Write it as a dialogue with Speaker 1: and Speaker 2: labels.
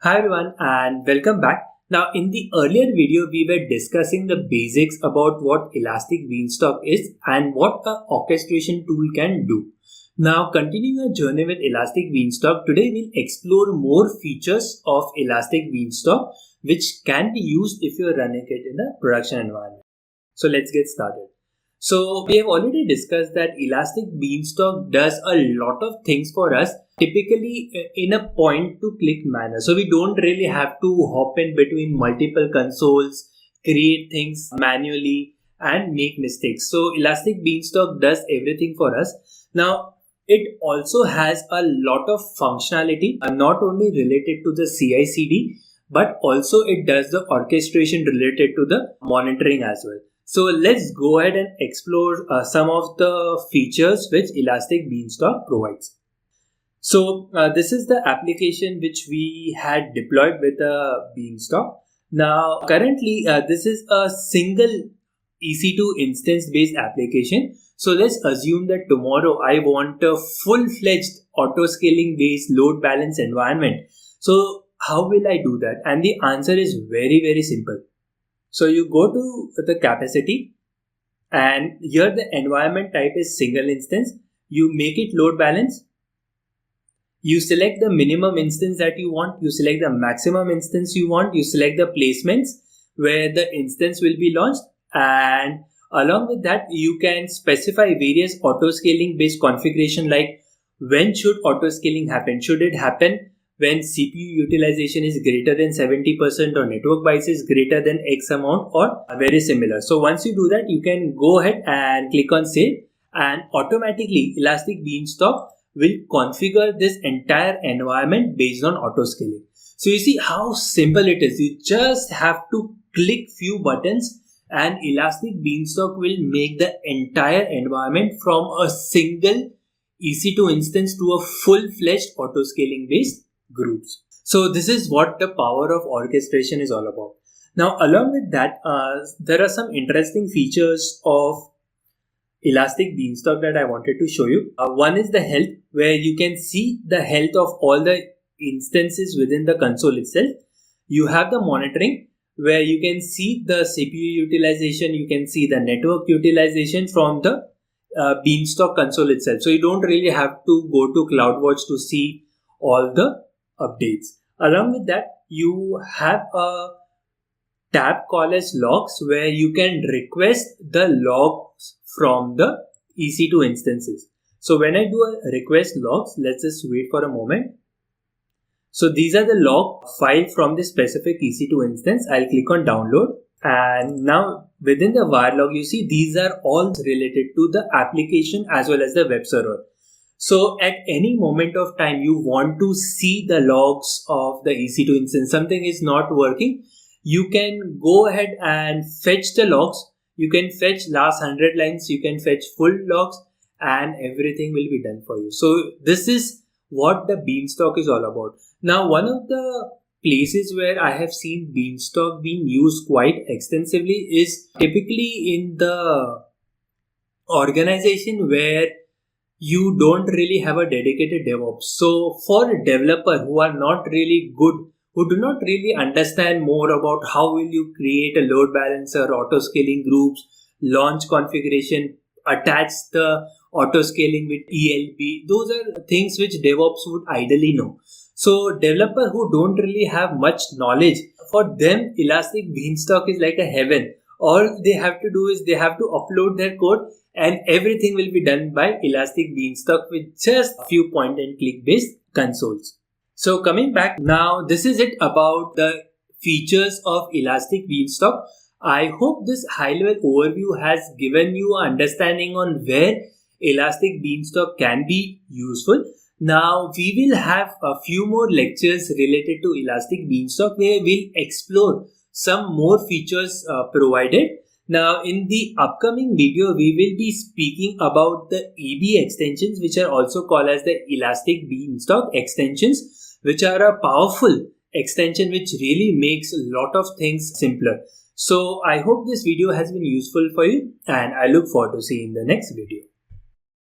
Speaker 1: Hi everyone and welcome back. Now in the earlier video we were discussing the basics about what Elastic Beanstalk is and what a orchestration tool can do. Now continuing our journey with Elastic Beanstalk, today we'll explore more features of Elastic Beanstalk which can be used if you're running it in a production environment. So let's get started. So we have already discussed that Elastic Beanstalk does a lot of things for us, typically in a point-to-click manner. So we don't really have to hop in between multiple consoles, create things manually and make mistakes. So Elastic Beanstalk does everything for us. Now it also has a lot of functionality, not only related to the CI/CD, but also it does the orchestration related to the monitoring as well. So let's go ahead and explore some of the features which Elastic Beanstalk provides. So this is the application which we had deployed with Beanstalk. Now currently this is a single EC2 instance based application. So let's assume that tomorrow I want a full-fledged auto-scaling based load balance environment. So how will I do that? And the answer is very simple. So you go to the capacity and here the environment type is single instance. You make it load balance. You select the minimum instance that you want. You select the maximum instance you want. You select the placements where the instance will be launched. And along with that, you can specify various auto-scaling based configuration like when should auto-scaling happen. Should it happen when CPU utilization is greater than 70% or network bias is greater than X amount or very similar. So once you do that, you can go ahead and click on save and automatically Elastic Beanstalk will configure this entire environment based on auto scaling. So you see how simple it is. You just have to click few buttons and Elastic Beanstalk will make the entire environment from a single EC2 instance to a full-fledged auto scaling based groups. So this is what the power of orchestration is all about. Now along with that, there are some interesting features of Elastic Beanstalk that I wanted to show you. One is the health, where you can see the health of all the instances within the console itself. You have the monitoring, where you can see the CPU utilization, you can see the network utilization from the Beanstalk console itself. So you don't really have to go to CloudWatch to see all the updates. Along with that, you have a tab called as logs, where you can request the logs from the EC2 instances. So when I do a request logs, let's just wait for a moment. So these are the log file from the specific EC2 instance. I'll click on download, and now within the var log, you see these are all related to the application as well as the web server. So at any moment of time you want to see the logs of the EC2 instance, something is not working, you can go ahead and fetch the logs. You can fetch last 100 lines, you can fetch full logs, and everything will be done for you. So this is what the Beanstalk is all about. Now one of the places where I have seen Beanstalk being used quite extensively is typically in the organization where you don't really have a dedicated DevOps. So for a developer who are not really good, who do not really understand more about how will you create a load balancer, auto scaling groups, launch configuration, attach the auto scaling with ELB, those are things which DevOps would ideally know. So developer who don't really have much knowledge, for them Elastic Beanstalk is like a heaven. All they have to do is they have to upload their code and everything will be done by Elastic Beanstalk with just a few point and click based consoles. So coming back now, this is it about the features of Elastic Beanstalk. I hope this high level overview has given you an understanding on where Elastic Beanstalk can be useful. Now we will have a few more lectures related to Elastic Beanstalk where we'll explore some more features provided. Now in the upcoming video, we will be speaking about the EB extensions, which are also called as the Elastic Beanstalk extensions, which are a powerful extension which really makes a lot of things simpler. So I hope this video has been useful for you and I look forward to seeing you in the next video.